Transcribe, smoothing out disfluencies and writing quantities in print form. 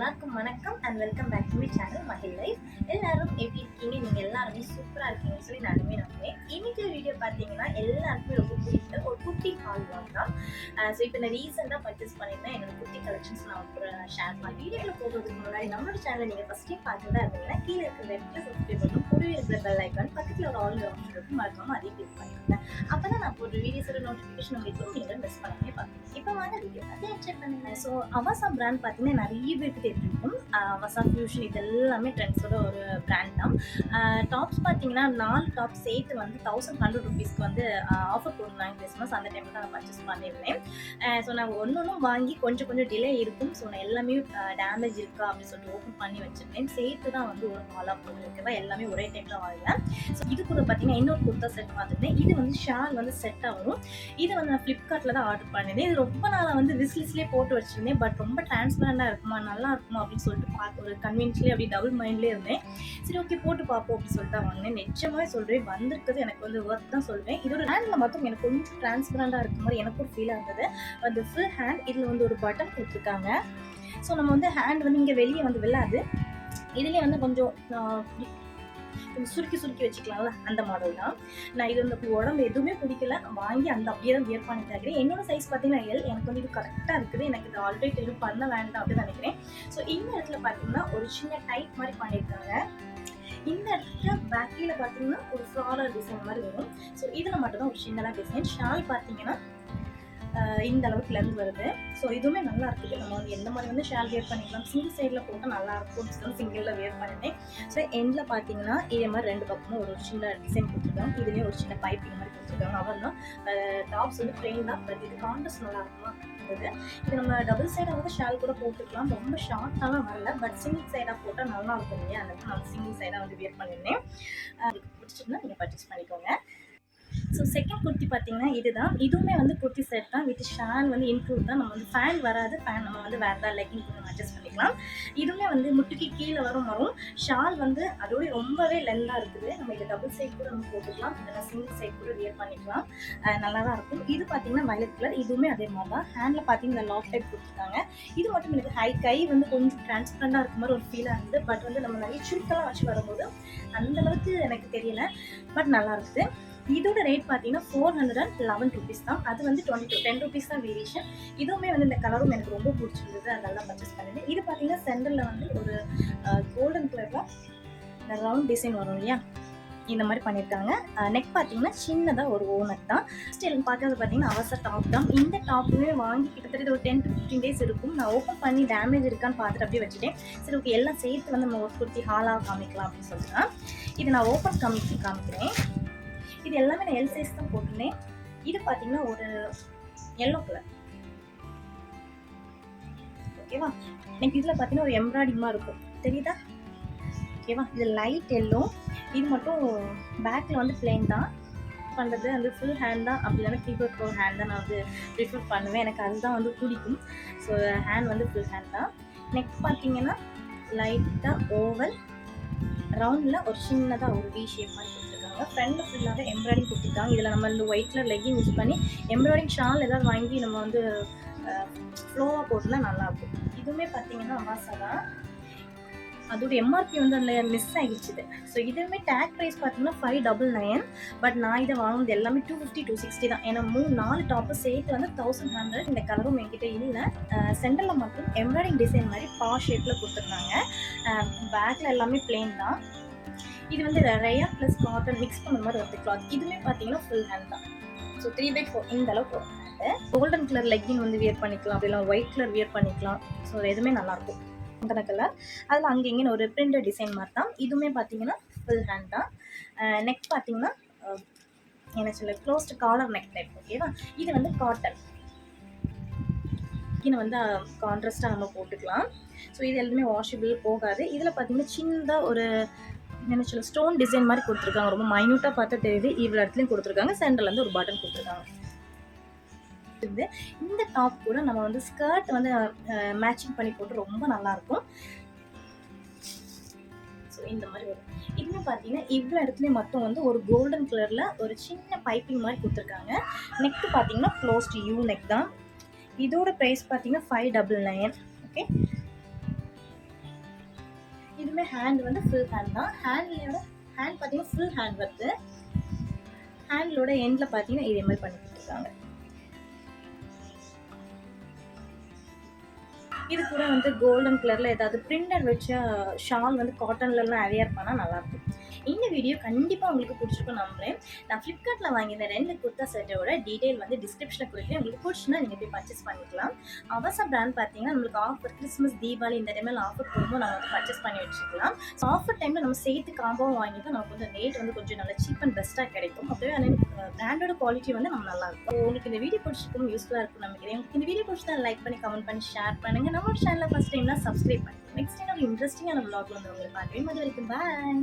எல்லாருக்கும் வணக்கம் and welcome back to my channel Mahil Life. எல்லாரும் எப்படி இருக்கீங்க? நீங்கள் எல்லாருமே சூப்பராக இருக்கீங்கன்னு சொல்லி நானுமே நம்புவேன். இன்னைக்கு வீடியோ பார்த்தீங்கன்னா எல்லாருக்குமே ரொம்ப பிடித்த ஒரு குட்டி ஹால் வாங் தான். ஸோ இப்போ நான் ரீசெண்டாக பர்ச்சேஸ் பண்ணியிருந்தேன். என்னோட குட்டி கலெக்ஷன்ஸ் நான் ஷேர் பண்ணி வீடியோவில் போகிறதுக்கு முன்னாடி நம்மளோட சேனலை நீங்கள் ஃபஸ்ட் டைம் பார்த்துட்டு இருந்தீங்கன்னா கீழே இருக்கிற ரெட்டில் சப்ஸ்கிரைப் பண்ணணும், கூடவே இருக்கிற பெல் ஐக்கான் பக்கத்தில் ஒரு ஆல் ஆப்ஷன் இருக்கும், மறக்காமல் அதே கிளிக் பண்ணிக்கோங்க. அப்போ தான் நான் போடுற வீடியோஸோட நோட்டிஃபிகேஷன் உங்களுக்கு நீங்கள் மிஸ் பண்ணாமே பார்க்கணும். இப்போ வாங்க வீடியோ பார்த்து செக் பண்ணுங்க. ஸோ அவசா பிராண்ட் பார்த்தீங்கன்னா நிறைய பேருக்கு தெரிஞ்சிருக்கும். அவசா ஃபியூஷன் இது எல்லாமே ட்ரெண்ட்ஸோட ஒரு பிராண்ட் தான். டாப்ஸ் பார்த்தீங்கன்னா 4 டாப்ஸ் சேர்த்து வந்து 1100 ருபீஸ்க்கு வந்து ஆஃபர் போட்டிருந்தாங்க கிறிஸ்மஸ். அந்த டைமில் தான் நான் பர்ச்சேஸ் பண்ணியிருந்தேன். ஸோ நான் ஒன்றும் வாங்கி கொஞ்சம் டிலே இருக்கும். ஸோ நான் எல்லாமே டேமேஜ் இருக்கா அப்படின்னு சொல்லிட்டு ஓப்பன் பண்ணி வச்சுருந்தேன். சேர்த்து தான் வந்து ஒரு ஹாலாக போட்டுருக்கேன். எல்லாமே ஒரே டைம் தான் வாங்குவேன். ஸோ இது கூட பார்த்தீங்கன்னா இன்னொரு குர்த்தா செட் பார்த்துருந்தேன். இது வந்து ஷால் வந்து செட்டாக வரும். இது வந்து நான் ஃப்ளிப்கார்ட்டில் தான் ஆர்டர் பண்ணியிருந்தேன். இது ரொம்ப நாளாக வந்து விஸ்லிஸ்லேயே போட்டு வச்சுருந்தேன். பட் ரொம்ப டிரான்ஸ்பரண்டாக இருக்குமா, நல்லா இருக்குமா அப்படின்னு சொல்லிட்டு பார்க்க ஒரு கன்வீன்ஸ்லேயே அப்படி டபுள் மைண்ட்லேயே இருந்தேன். சரி ஓகே போட்டு பார்ப்போம் அப்படின்னு சொல்லிட்டு தான் வாங்கினேன். நிஜமாவே சொல்கிறேன், வந்திருக்கிறது எனக்கு வந்து ஒர்க் தான் சொல்வேன். இதோட ஹேண்டில் மட்டும் எனக்கு கொஞ்சம் டிரான்ஸ்பரண்டாக இருக்க மாதிரி எனக்கு ஒரு ஃபீல் ஆகுது. அந்த ஃபுல் ஹேண்ட் இதில் வந்து ஒரு பட்டன் கொடுத்துருக்காங்க. ஸோ நம்ம வந்து ஹேண்ட் வந்து இங்கே வெளியே வந்து விழாது. இதுலேயே வந்து கொஞ்சம் சுருக்கி வச்சுக்கலாம்ல, அந்த மாடல் தான். நான் இது வந்து உடம்பு எதுவுமே பிடிக்கல, வாங்கி அந்த அப்படியே தான் வியர் பண்ணிட்டு இருக்கிறேன். என்னோட சைஸ் பார்த்தீங்கன்னா எல். எனக்கு வந்து இது கரெக்டாக இருக்குது. எனக்கு இது ஆல்ரெடி எதுவும் பண்ண வேண்டாம் அப்படின்னு நினைக்கிறேன். ஸோ இந்த இடத்துல பார்த்தீங்கன்னா ஒரு சின்ன டைப் மாதிரி பண்ணியிருக்காங்க. இந்த இடத்துல பேக்கில் பார்த்தீங்கன்னா ஒரு ஃப்ளாரல் டிசைன் மாதிரி வரும். ஸோ இதில் மட்டும் தான் ஒரு சின்னதாக டிசைன். ஷால் பார்த்தீங்கன்னா இந்த அளவுக்கு லென்த் வருது. ஸோ இதுவுமே நல்லா இருக்குது. நம்ம வந்து எந்த மாதிரி வந்து ஷால் வேர் பண்ணிக்கலாம். சிங்கிள் சைடில் போட்டால் நல்லாயிருக்கும். சிங்கிளில் வேர் பண்ணிட்டேன். ஸோ எண்டில் பார்த்தீங்கன்னா இதே மாதிரி 2 பக்கமும் ஒரு சின்ன டிசைன் கொடுத்துருக்காங்க. இதுலேயும் ஒரு சின்ன பைப்பிங் மாதிரி கொடுத்துருக்காங்க. அவர் தான் டாப்ஸ் வந்து ப்ளெயின் தான், பட் இது கான்ட்ராஸ்ட் நல்லா இருக்குமா இருக்குது. இது நம்ம டபுள் சைடாக வந்து ஷால் கூட போட்டுக்கலாம். ரொம்ப ஷார்ட்டாலாம் வரல, பட் சிங்கிள் சைடாக போட்டால் நல்லா இருக்கும் இல்லையா? அந்த நான் சிங்கிள் சைடாக வந்து வேர் பண்ணியிருந்தேன். பிடிச்சிருந்தா நீங்கள் பர்ச்சேஸ் பண்ணிக்கோங்க. ஸோ செகண்ட் குர்த்தி பார்த்தீங்கன்னா இதுதான். இதுவுமே வந்து குர்த்தி செட் தான், வித் ஷால் வந்து இன்க்ளூட் தான். நம்ம வந்து ஃபேன் வராது. ஃபேன் நம்ம வந்து வேறு ஏதாவது லெக்கிங் கூட அட்ஜஸ்ட் பண்ணிக்கலாம். இதுவுமே வந்து முட்டுக்கு கீழே வரும். ஷால் வந்து அதோட ரொம்பவே லென்த்தாக இருக்குது. நம்ம இதை டபுள் சைட் கூட நம்ம போட்டுக்கலாம், இல்லைனா சிங்கிள் சைட் கூட வியர் பண்ணிக்கலாம். நல்லா தான் இருக்கும். இது பார்த்தீங்கன்னா வயலட் கலர். இதுவுமே அதே மாதிரி தான். ஹேண்டில் பார்த்தீங்கன்னா லாக் டைப் கொடுத்துருக்காங்க. இது மட்டும் எனக்கு கை வந்து கொஞ்சம் டிரான்ஸ்பரண்டாக இருக்க மாதிரி ஒரு ஃபீலாக இருந்தது. பட் வந்து நம்ம நிறைய சுருக்கெல்லாம் வச்சு வரும்போது அந்தளவுக்கு எனக்கு தெரியல, பட் நல்லா இருக்குது. இதோட ரேட் பார்த்தீங்கன்னா 411 ருபீஸ் தான். அது வந்து 10 ருபீஸ் தான் வேரியேஷன். இதுவுமே வந்து இந்த கலரும் எனக்கு ரொம்ப பிடிச்சிருந்தது, அதனால பர்ச்சேஸ் பண்ணிட்டேன். இது பார்த்தீங்கன்னா சென்டரில் வந்து ஒரு கோல்டன் கலரில் இந்த ரவுண்ட் டிசைன் வரும் இல்லையா, இந்த மாதிரி பண்ணியிருக்காங்க. நெக் பார்த்தீங்கன்னா சின்னதாக ஒரு ஓனக் தான். ஸ்டில் பார்க்கறது பார்த்தீங்கன்னா அவசர டாப் தான். இந்த டாப்புமே வாங்கி கிட்டத்தட்ட ஒரு 10 to 15 டேஸ் இருக்கும். நான் ஓப்பன் பண்ணி டேமேஜ் இருக்கான்னு பார்த்துட்டு அப்படியே வச்சுட்டேன். சரி ஓகே எல்லாம் சேர்த்து வந்து நம்ம ஒரு குர்த்தி ஹாலாக காமிக்கலாம் அப்படின்னு சொல்லிட்டு இது நான் ஓப்பன் காமிக்கிறேன். இது எல்லாமே நான் எல் சைஸ் தான் போட்டிருந்தேன். இது பார்த்தீங்கன்னா ஒரு எல்லோ கலர். ஓகேவா? எனக்கு இதில் பார்த்தீங்கன்னா ஒரு எம்ப்ராய்டிங்மாக இருக்கும், தெரியுதா? ஓகேவா? இது லைட் எல்லோ. இது மட்டும் பேக்கில் வந்து பிளெயின் தான் பண்ணுறது. அந்த ஃபுல் ஹேண்ட் தான், அப்படி இல்லைன்னா கீபோர்ட் ப்ரோ ஹேண்ட் தான் நான் வந்து ப்ரிஃபர் பண்ணுவேன். எனக்கு அதுதான் வந்து பிடிக்கும். ஸோ ஹேண்ட் வந்து ஃபுல் ஹேண்ட் தான். நெக் பார்த்தீங்கன்னா லைட்டாக ஓவல் ரவுண்டில் ஒரு சின்னதாக ஒரு வி ஷேப் மாதிரி கொடுத்துருக்காங்க. ஃப்ரண்ட் ஃபுல்லாக எம்ப்ராய்டிங் கொடுத்துருக்காங்க. இதில் நம்ம இந்த ஒயிட் கலர் லெக்கிங் யூஸ் பண்ணி எம்ப்ராய்டிங் ஷால் ஏதாவது வாங்கி நம்ம வந்து ஃப்ளோவாக போட்டுனா நல்லாயிருக்கும். இதுவுமே பார்த்தீங்கன்னா அவாசா தான். அதோட எம்ஆர்பி வந்து அதில் மிஸ் ஆகிடுச்சுது. ஸோ இதுவுமே டேக் ப்ரைஸ் பார்த்தீங்கன்னா 599. பட் நான் இதை வாங்கினது எல்லாமே 250 260 தான். ஏன்னா 4 டாப்பு சேர்த்து வந்து 1100. இந்த கலரும் என்கிட்ட இல்லை. சென்டரில் மட்டும் எம்ப்ராய்டிங் டிசைன் மாதிரி பா ஷேப்பில் கொடுத்துருந்தாங்க. பேக்கில் எல்லாமே பிளெயின் தான். இது வந்து ரயான் ப்ளஸ் காட்டன் மிக்ஸ் பண்ண மாதிரி வருது கிளாத். இதுவுமே பார்த்தீங்கன்னா ஃபுல் ஹேண்ட் தான். ஸோ 3/4 இந்த அளவுக்கு ஒரு ஹேண்டு. கோல்டன் கலர் லெக்கின் வந்து வியர் பண்ணிக்கலாம், அப்படிலாம் ஒயிட் கலர் வியர் பண்ணிக்கலாம். ஸோ எதுவுமே நல்லாயிருக்கும். அந்த கலர் அதில் அங்கேங்கன்னு ஒரு பிரிண்டட் டிசைன் மாதிரி தான். இதுவுமே பார்த்தீங்கன்னா ஃபுல் ஹேண்ட் தான். நெக் பார்த்தீங்கன்னா என்ன சொல்ல க்ளோஸ்டு காலர் நெக் டைப். ஓகேவா? இது வந்து காட்டன். இது வந்து கான்ட்ராஸ்ட்டாக நம்ம போட்டுக்கலாம். ஸோ இது எல்லாமே வாஷபிள் போகாது. இதில் பார்த்தீங்கன்னா சின்னதாக ஒரு என்ன சொல்ல ஸ்டோன் டிசைன் மாதிரி கொடுத்துருக்காங்க. ரொம்ப மைன்யூட்டாக பார்த்தா தெரியுது. இவ்வளோ இடத்துலையும் கொடுத்துருக்காங்க. சென்டர்லேருந்து ஒரு பட்டன் கொடுத்துருக்காங்க. இந்த டாப் கூட நம்ம வந்து ஸ்கர்ட் வந்து மேட்சிங் பண்ணி போட்டு ரொம்ப நல்லாயிருக்கும். ஸோ இந்த மாதிரி வரும். இதுவுமே பார்த்தீங்கன்னா இவ்வளோ இடத்துலையும் மட்டும் வந்து ஒரு கோல்டன் கலரில் ஒரு சின்ன பைப்பிங் மாதிரி கொடுத்துருக்காங்க. நெக்கு பார்த்தீங்கன்னா க்ளோஸ்டு யூ நெக் தான். இதோட ப்ரைஸ் பார்த்தீங்கன்னா 599. ஓகே இதுவுமே ஹேண்ட் வந்து ஃபுல் ஹேண்ட் தான். ஹேண்ட் பார்த்தீங்கன்னா ஃபுல் ஹேண்ட் வருது. ஹேண்டோட எண்டில் பார்த்தீங்கன்னா இதே மாதிரி பண்ணி கொடுத்துருக்காங்க. இது கூட வந்து கோல்டன் கலரில் ஏதாவது பிரிண்டட் வச்ச ஷால் வந்து காட்டன்லலாம் அவையர் பண்ணால் நல்லாயிருக்கும். இந்த வீடியோ கண்டிப்பாக உங்களுக்கு பிடிச்சிருக்கும் நம்புறேன். நான் ஃப்ளிப்கார்ட்டில் வாங்கியிருந்த 2 குர்தா செட்டோட டீட்டெயில் வந்து டிஸ்கிரிப்ஷனில் கொடுக்குறேன். உங்களுக்கு பிடிச்சுன்னா நீங்கள் போய் பர்ச்சேஸ் பண்ணிக்கலாம். அவசா பிராண்ட் பார்த்தீங்கன்னா நம்மளுக்கு ஆஃபர் கிறிஸ்மஸ் தீபாவளி இந்த டைமில் ஆஃபர் போடும்போது நம்ம வந்து பர்ச்சேஸ் பண்ணி வச்சுக்கலாம். ஸோ ஆஃபர் டைமில் நம்ம சேர்த்து காம்போவும் வாங்கிட்டு நமக்கு வந்து ரேட் வந்து கொஞ்சம் நல்லா சீப் அண்ட் பெஸ்ட்டாக கிடைக்கும். அப்போவே அந்த பிராண்டோட குவாலிட்டி வந்து நம்ம நல்லாயிருக்கும். உங்களுக்கு இந்த வீடியோ பிடிச்சிருக்கும், யூஸ்ஃபுல்லாக இருக்கும் நினைக்கிறேன். உங்களுக்கு இந்த வீடியோ பிடிச்சா லைக் பண்ணி கமெண்ட் பண்ணி ஷேர் பண்ணுங்கள். நம்மளோட சேனலில் ஃபஸ்ட் டைம்னா சப்ஸ்கிரைப் பண்ணுங்கள். நெக்ஸ்ட் டைம் ஒரு இன்ட்ரெஸ்டிங்கான vlogல வந்து உங்களை பார்க்குறேன். அது வரைக்கும் பாய்.